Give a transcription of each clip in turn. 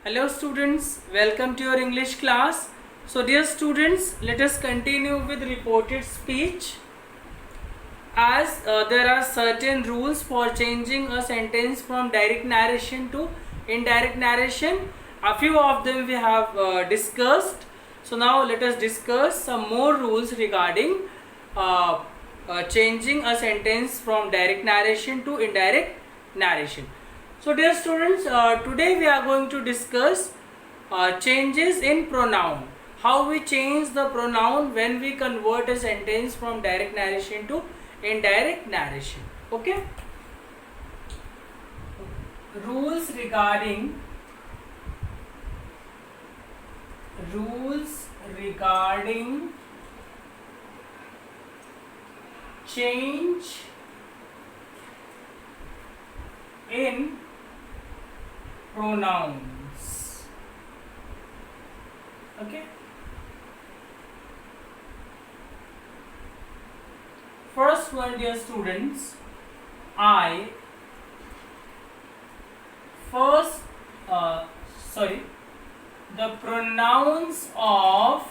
Hello students, welcome to your English class. So dear students, let us continue with reported speech. As there are certain rules for changing a sentence from direct narration to indirect narration, a few of them we have discussed. So now let us discuss some more rules regarding changing a sentence from direct narration to indirect narration. So dear students, today we are going to discuss changes in pronoun. How we change the pronoun when we convert a sentence from direct narration to indirect narration. Okay. Rules regarding change in pronouns. Okay. First one, dear students, the pronouns of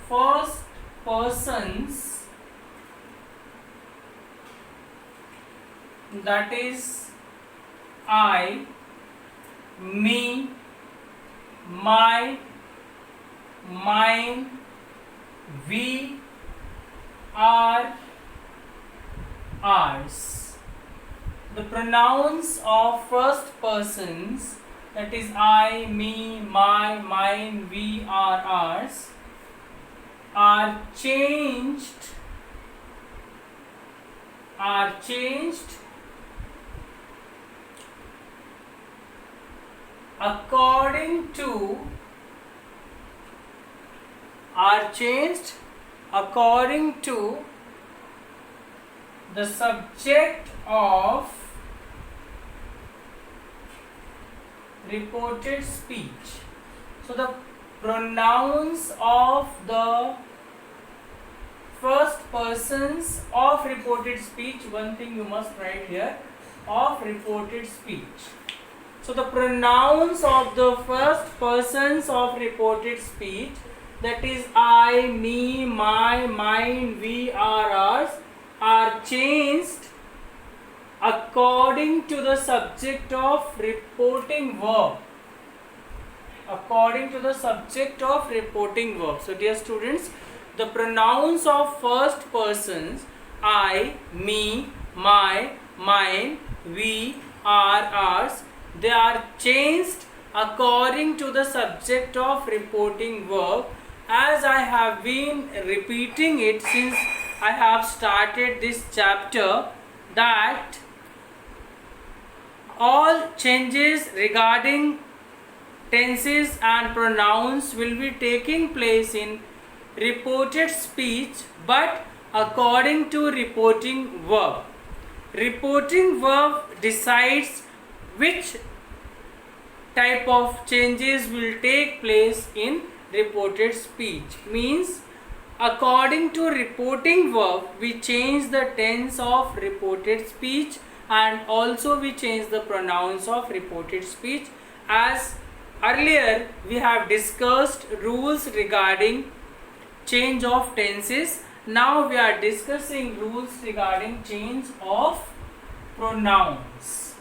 first persons, that is I, me, my, mine, we, our, ours. The pronouns of first persons, that is I, me, my, mine, we, our, ours, are changed according to the subject of reported speech. So the pronouns of the first persons of reported speech, one thing you must write here, of reported speech. So the pronouns of the first persons of reported speech, that is I, me, my, mine, we, our, ours, are changed according to the subject of reporting verb. So dear students, the pronouns of first persons I, me, my, mine, we, our, ours, they are changed according to the subject of reporting verb, as I have been repeating it since I have started this chapter, that all changes regarding tenses and pronouns will be taking place in reported speech, but according to reporting verb. Reporting verb decides which type of changes will take place in reported speech. Means according to reporting verb, we change the tense of reported speech, and also we change the pronouns of reported speech. As earlier we have discussed rules regarding change of tenses, now we are discussing rules regarding change of pronouns.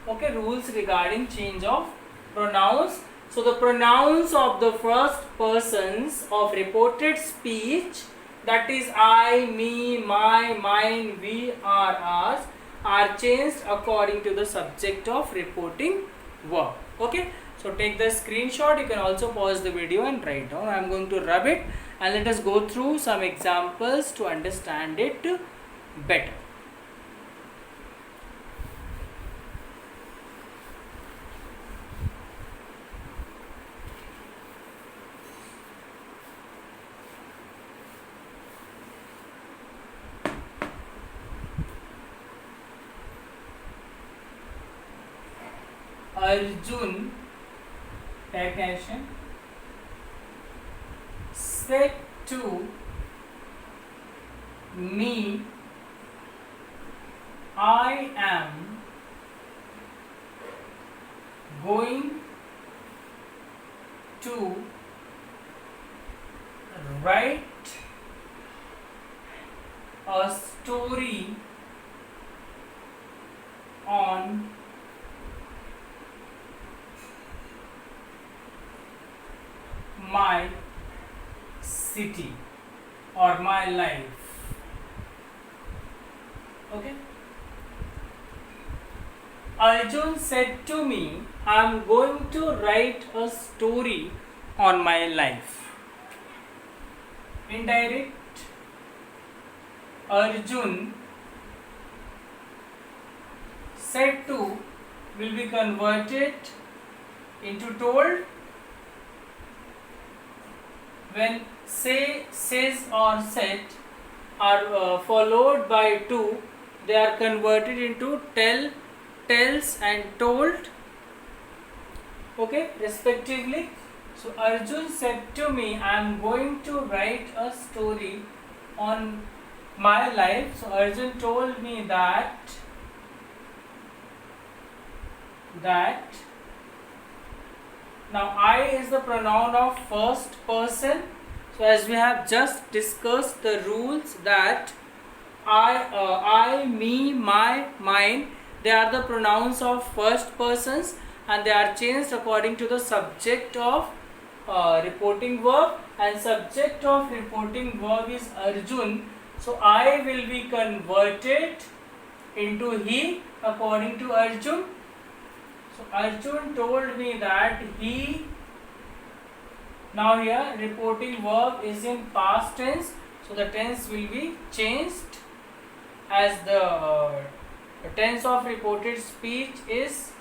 Okay, rules regarding change of pronouns. So the pronouns of the first persons of reported speech, that is I, me, my, mine, we, our, ours, are changed according to the subject of reporting verb. Okay, so take the screenshot. You can also pause the video and write down. I am going to rub it, and let us go through some examples to understand it better. Arjun, take action, said to me I am going to write a story on my city or my life. Okay. Arjun said to me, I am going to write a story on my life. Indirect, Arjun said to will be converted into told when say, says or said are followed by to, they are converted into tell, tells and told, okay, respectively. So Arjun said to me, I am going to write a story on my life. So Arjun told me that now I is the pronoun of first person. So as we have just discussed the rules that I, me, my, mine, they are the pronouns of first persons and they are changed according to the subject of reporting verb, and subject of reporting verb is Arjun. So I will be converted into he according to Arjun. So Arjun told me that he, now here reporting verb is in past tense, so the tense will be changed as the tense of reported speech is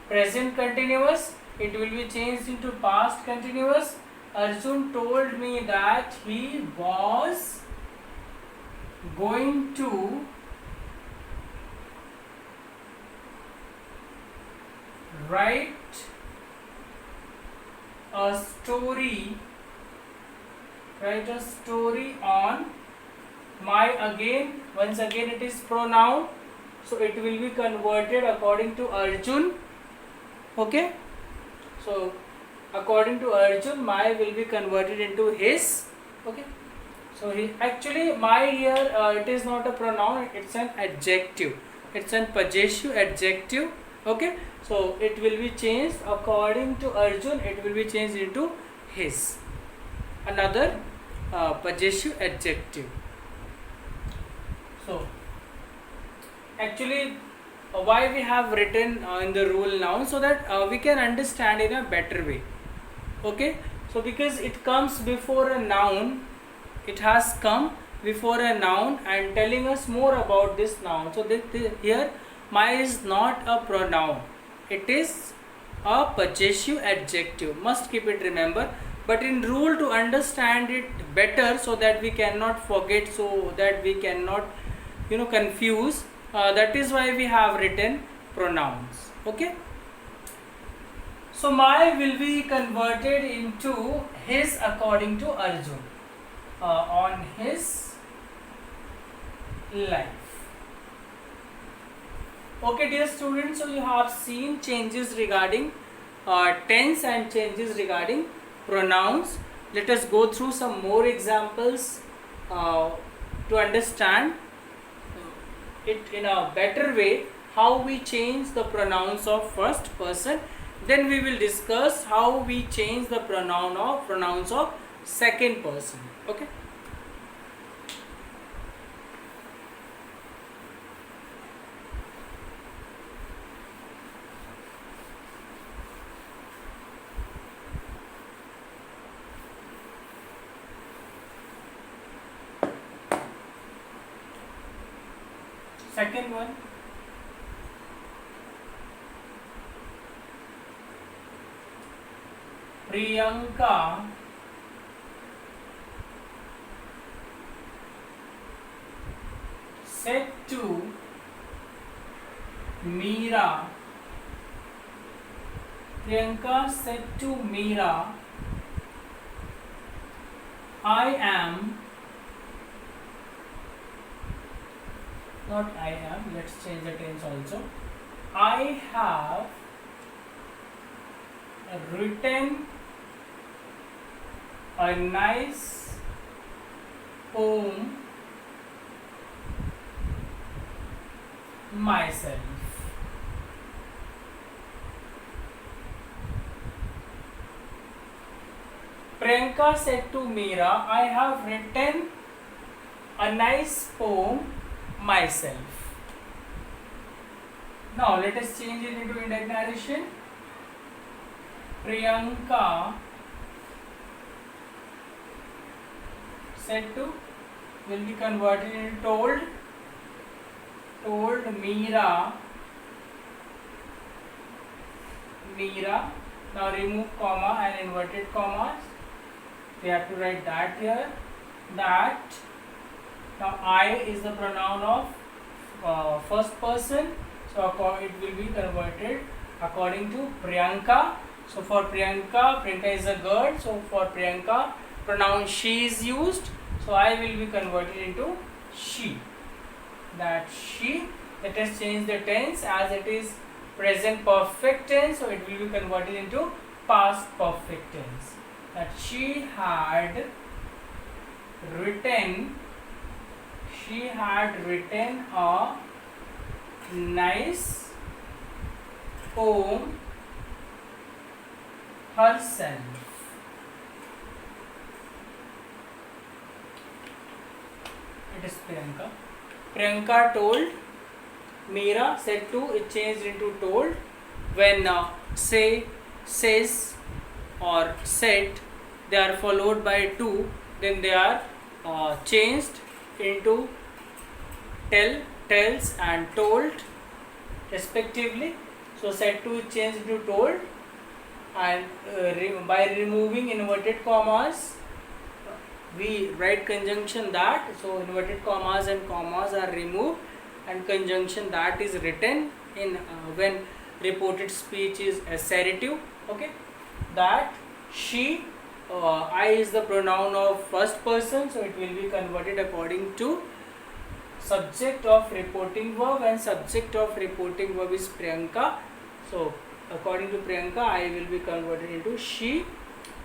present continuous, it will be changed into past continuous. Arjun told me that he was going to write a story on my, again once again it is pronoun, so it will be converted according to Arjun. Okay, so according to Arjun, my will be converted into his. Okay, so he, actually my here it is not a pronoun, it's an adjective, it's an possessive adjective. Okay, so it will be changed according to Arjun, it will be changed into his, another possessive adjective. So actually why we have written in the rule now, so that we can understand in a better way. Okay, so because it comes before a noun, it has come before a noun and telling us more about this noun. So here my is not a pronoun, it is a possessive adjective, must keep it remember. But in rule, to understand it better so that we cannot forget, so that we cannot confuse, that is why we have written pronouns. Okay, so my will be converted into his according to Arjun on his life. Okay dear students, so you have seen changes regarding tense and changes regarding pronouns. Let us go through some more examples to understand it in a better way, how we change the pronouns of first person. Then we will discuss how we change the pronouns of second person. Okay. Second one, Priyanka said to Meera, Priyanka said to Meera, I am not I am, let's change the tense also. I have written a nice poem myself. Priyanka said to Meera, I have written a nice poem myself. Now let us change it into indirect narration. Priyanka said to will be converted into told. Told Meera. Now remove comma and inverted commas. We have to write that here. That. Now I is the pronoun of first person. So it will be converted according to Priyanka. So for Priyanka is a girl. So for Priyanka, pronoun she is used. So I will be converted into she. That she. Let us change the tense as it is present perfect tense. So it will be converted into past perfect tense. That she had written a nice poem herself. It is Priyanka. Priyanka told. Meera said to, it changed into told. When say, says or said, they are followed by to, then they are changed into tell, tells and told respectively. So said to is changed into told, and by removing inverted commas we write conjunction that. So inverted commas and commas are removed and conjunction that is written in when reported speech is assertive. Okay, that she, I is the pronoun of first person, so it will be converted according to subject of reporting verb, and subject of reporting verb is Priyanka. So according to Priyanka, I will be converted into she,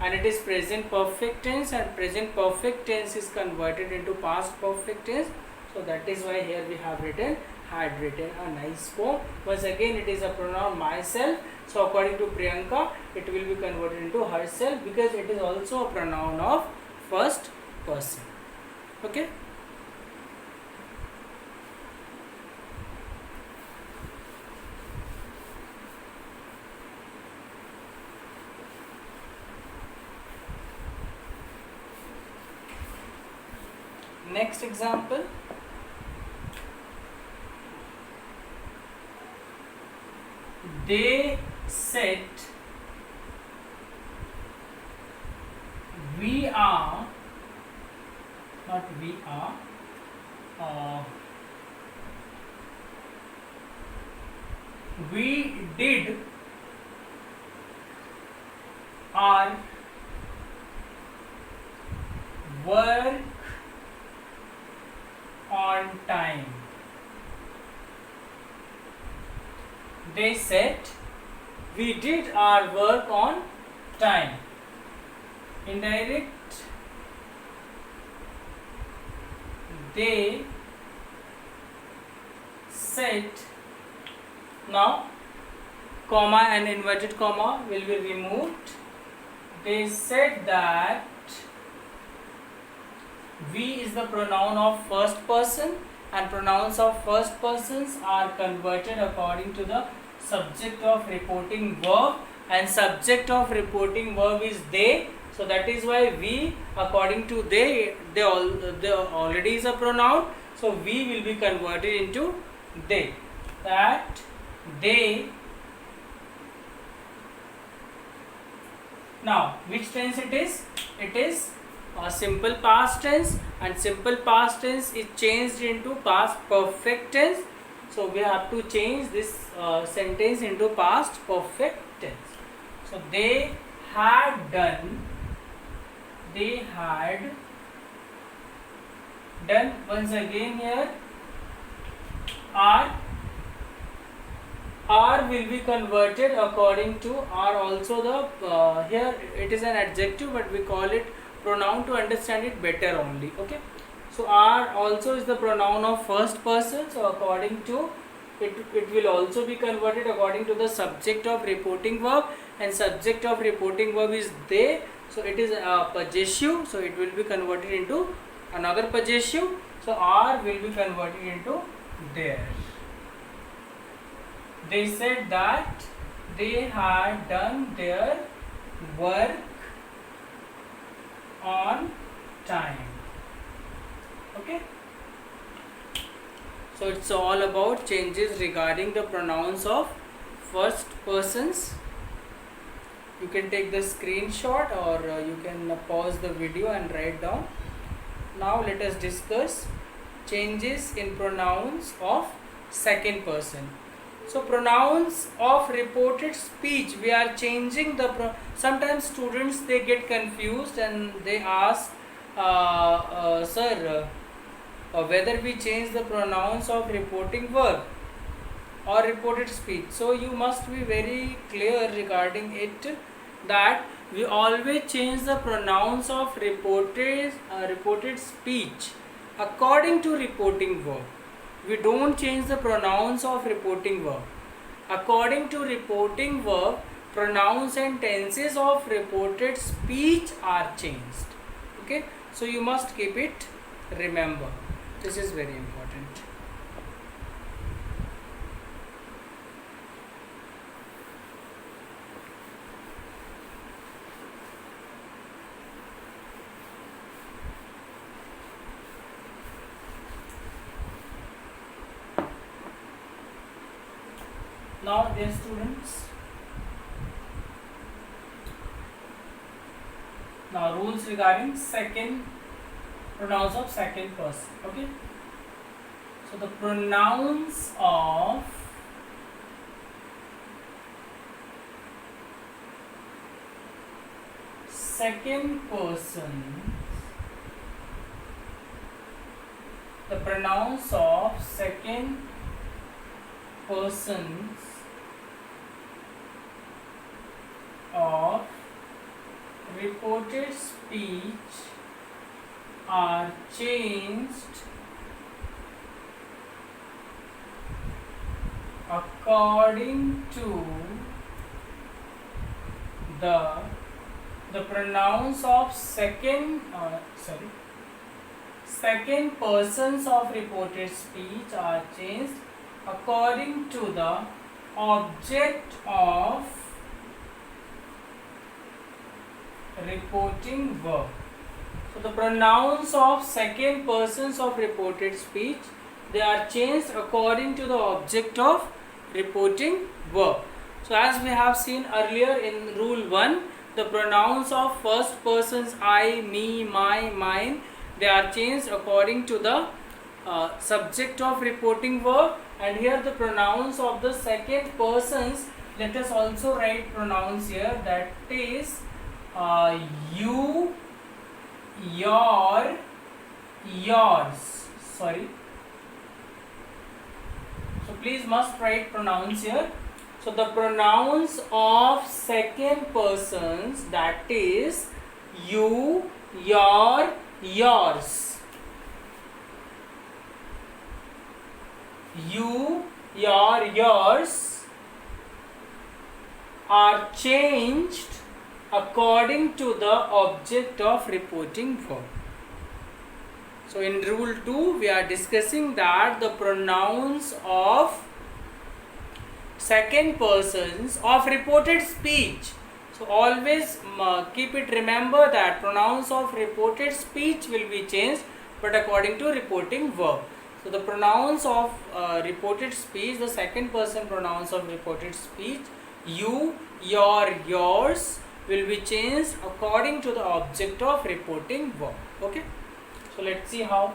and it is present perfect tense, and present perfect tense is converted into past perfect tense. So that is why here we have written had written a nice poem. Once again, it is a pronoun myself. So according to Priyanka, it will be converted into herself because it is also a pronoun of first person. Okay. Next example. They said we are, not we are, we did our work on time. They said we did our work on time. Indirect, they said. Now comma and inverted comma will be removed. They said that we is the pronoun of first person, and pronouns of first persons are converted according to the subject of reporting verb, and subject of reporting verb is they. So that is why we, according to they already is a pronoun, so we will be converted into they. That they. Now which tense it is? It is a simple past tense, and simple past tense is changed into past perfect tense. So we have to change this sentence into past perfect tense. So they had done, once again here are will be converted according to are also the here it is an adjective, but we call it pronoun to understand it better only. Okay, so are also is the pronoun of first person, so according to it will also be converted according to the subject of reporting verb, and subject of reporting verb is they, so it is a possessive, so it will be converted into another possessive, so are will be converted into there. They said that they had done their work on time. Okay, so it's all about changes regarding the pronouns of first persons. You can take the screenshot, or you can pause the video and write down. Now let us discuss changes in pronouns of second person. So pronouns of reported speech, we are changing the sometimes students they get confused and they ask sir, whether we change the pronouns of reporting verb or reported speech. So you must be very clear regarding it, that we always change the pronouns of reported speech according to reporting verb. We don't change the pronouns of reporting verb. According to reporting verb, pronouns and tenses of reported speech are changed. Okay, so you must keep it, remember. This is very important. Now, dear students, now rules regarding second pronouns of second person. Okay, so the pronouns of second person, the pronouns of second persons of reported speech are changed according to the pronouns of second persons of reported speech are changed according to the object of reporting verb. So the pronouns of second persons of reported speech, they are changed according to the object of reporting verb. So as we have seen earlier in rule 1, the pronouns of first persons I, me, my, mine, they are changed according to the subject of reporting verb, and here the pronouns of the second persons, let us also write pronouns here, that is you, your, yours. Sorry. So please must write pronouns here. So the pronouns of second persons, that is you, your, yours. You, your, yours are changed according to the object of reporting verb. So in rule 2 we are discussing that the pronouns of second persons of reported speech. So always keep it, remember that pronouns of reported speech will be changed, but according to reporting verb. So the pronouns of reported speech, the second person pronouns of reported speech, you, your, yours, will be changed according to the object of reporting verb. Okay, so let's see how.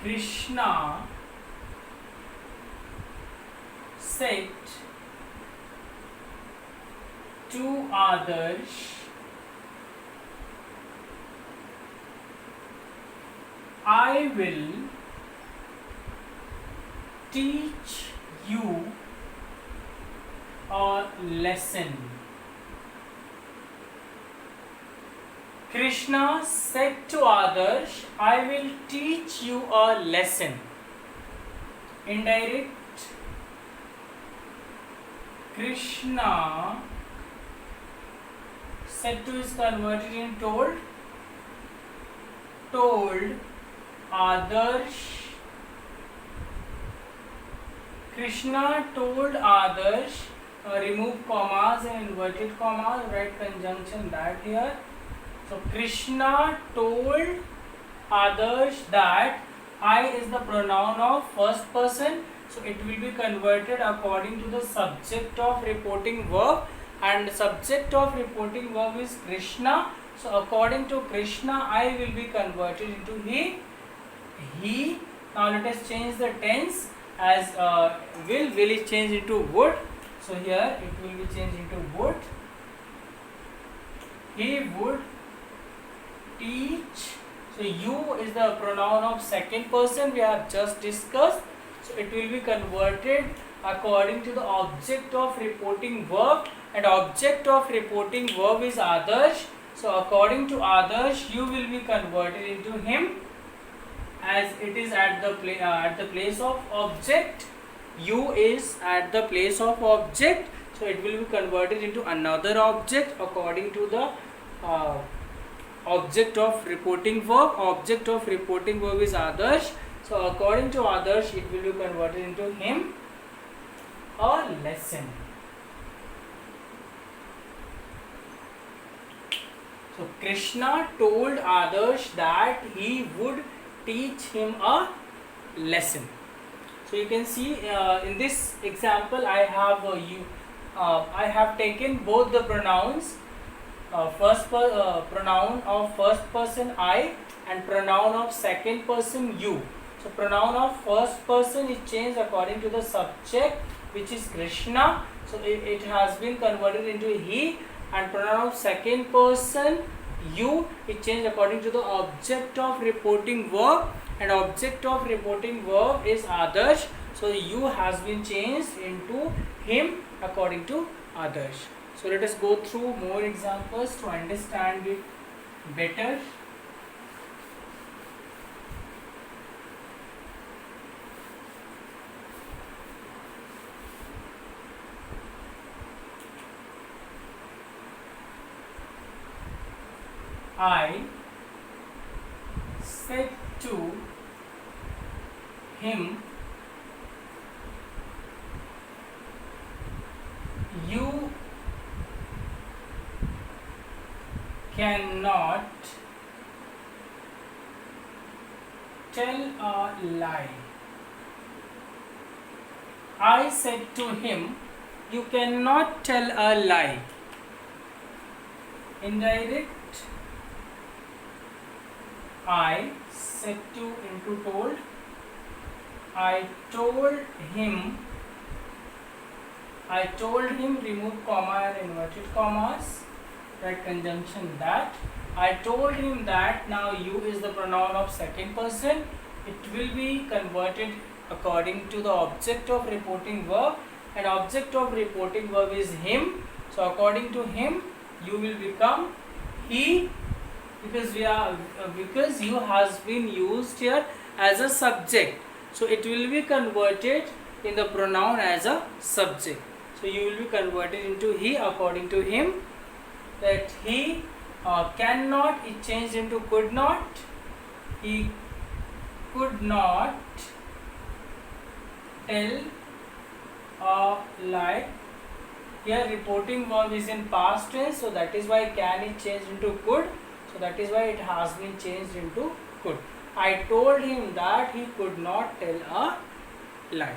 Krishna said to Adarsh, I will teach you a lesson. Krishna said to Adarsh, I will teach you a lesson. Indirect. Krishna said to is converted in told. Told Adarsh. Krishna told Adarsh, remove commas and inverted commas, write conjunction that here. So Krishna told Adarsh that I is the pronoun of first person, so it will be converted according to the subject of reporting verb, and the subject of reporting verb is Krishna. So according to Krishna, I will be converted into he. Now let us change the tense, as will is changed into would. So here it will be changed into would. He would teach. So you is the pronoun of second person we have just discussed. So it will be converted according to the object of reporting verb, and object of reporting verb is Adarsh. So according to Adarsh, you will be converted into him, as it is at the place of object. You is at the place of object, so it will be converted into another object according to the object of reporting verb. Object of reporting verb is Adarsh. So according to Adarsh, it will be converted into him, a lesson. So Krishna told Adarsh that he would teach him a lesson. So you can see in this example I have taken both the pronouns, pronoun of first person I and pronoun of second person you. So pronoun of first person is changed according to the subject, which is Krishna. So it has been converted into he, and pronoun of second person you is changed according to the object of reporting verb, and object of reporting verb is Adarsh. So you has been changed into him according to Adarsh. So let us go through more examples to understand it better. I said to him, you cannot tell a lie. I said to him, you cannot tell a lie. Indirect. I said to into told. I told him, remove comma and inverted commas, write conjunction that. I told him that. Now you is the pronoun of second person. It will be converted according to the object of reporting verb, and object of reporting verb is him. So according to him, you will become he, because you has been used here as a subject. So it will be converted in the pronoun as a subject. So you will be converted into he according to him. That he cannot is changed into could not. He could not tell a lie. Here reporting verb is in past tense, so that is why can is changed into could. So that is why it has been changed into could. I told him that he could not tell a lie.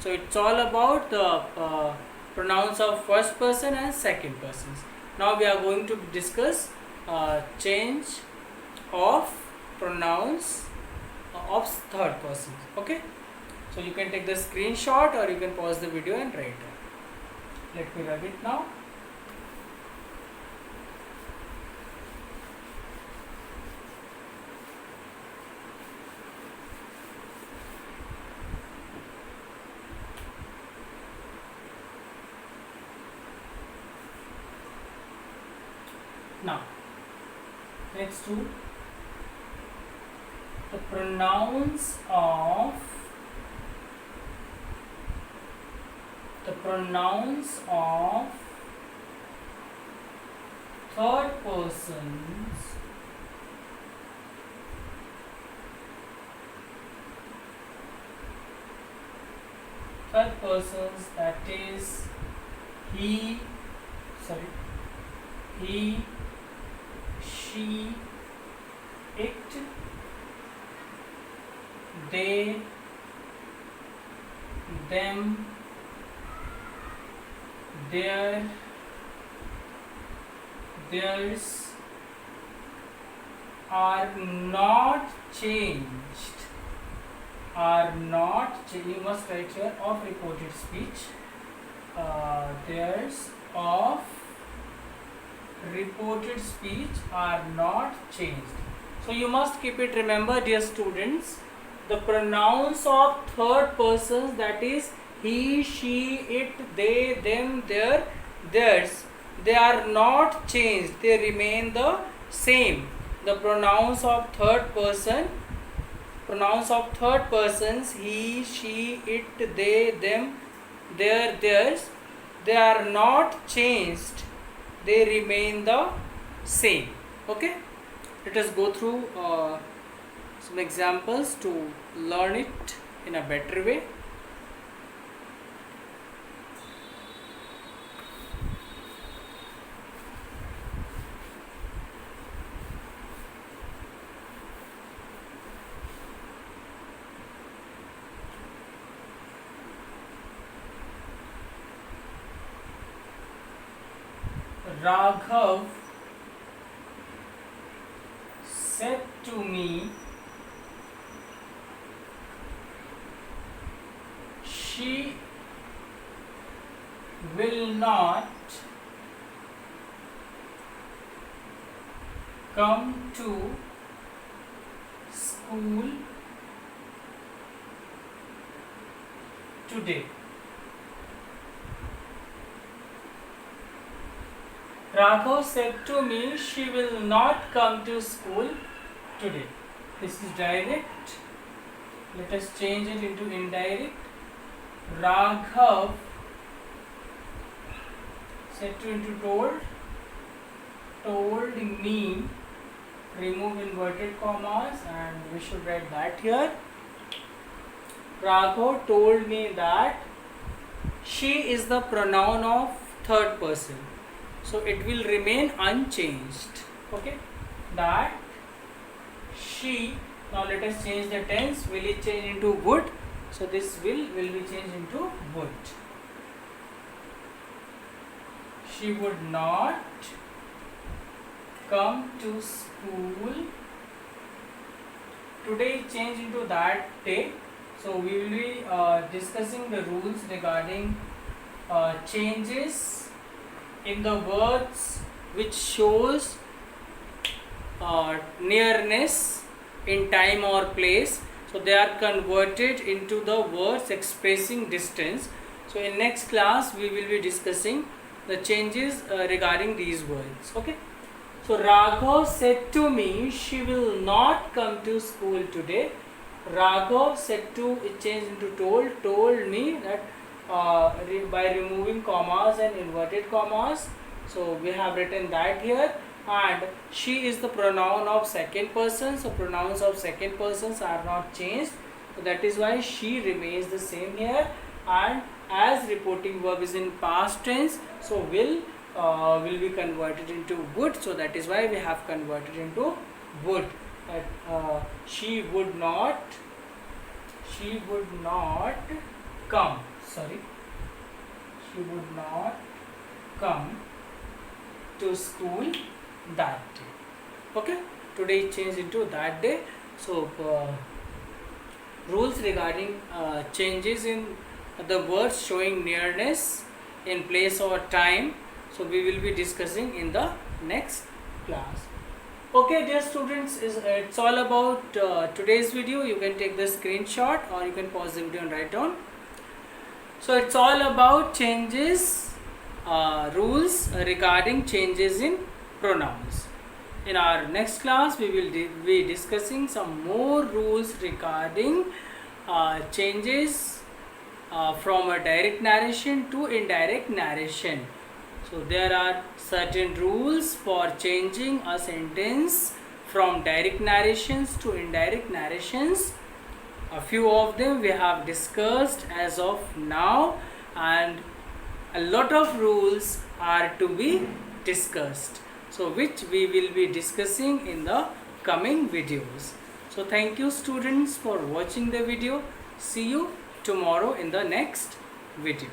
So it's all about the pronouns of first person and second persons. Now we are going to discuss change of pronouns of third person. Okay, so you can take the screenshot or you can pause the video and write it. Let me rub it now. Now let's do the pronouns of third persons that is he, she, it, they, them, their, theirs are not changed. You must write here of reported speech. Theirs of reported speech are not changed. So you must keep it, remember dear students, the pronouns of third persons, that is he, she, it, they, them, their, theirs, they are not changed, they remain the same. The pronouns of third persons, he, she, it, they, them, their, theirs, they are not changed, they remain the same. Okay, let us go through some examples to learn it in a better way. Raghav said to me, she will not come to school today. Raghav said to me, she will not come to school today. This is direct. Let us change it into indirect. Raghav said to into told me, remove inverted commas and we should write that here. Raghav told me that she is the pronoun of third person, so it will remain unchanged. Okay, that she, now let us change the tense. Will it change into would? So this will be changed into would. She would not come to school today. Change into that day. So we will be discussing the rules regarding changes in the words which shows nearness in time or place. So they are converted into the words expressing distance. So in next class we will be discussing the changes regarding these words. Okay. So Raghav said to me, she will not come to school today. Raghav said to, it changed into told me that by removing commas and inverted commas. So we have written that here, and she is the pronoun of second person, so pronouns of second persons are not changed, so that is why she remains the same here. And as reporting verb is in past tense, so will be converted into would, so that is why we have converted into would. That she would not come, she would not come to school that day. Okay, today it changed into that day. So rules regarding changes in the words showing nearness in place or time. So we will be discussing in the next class. Okay dear students, it's all about today's video. You can take the screenshot or you can pause the video and write down. So it's all about changes, rules regarding changes in pronouns. In our next class we will be discussing some more rules regarding changes from a direct narration to indirect narration. So there are certain rules for changing a sentence from direct narrations to indirect narrations. A few of them we have discussed as of now, and a lot of rules are to be discussed, so which we will be discussing in the coming videos. So thank you students for watching the video. See you tomorrow in the next video.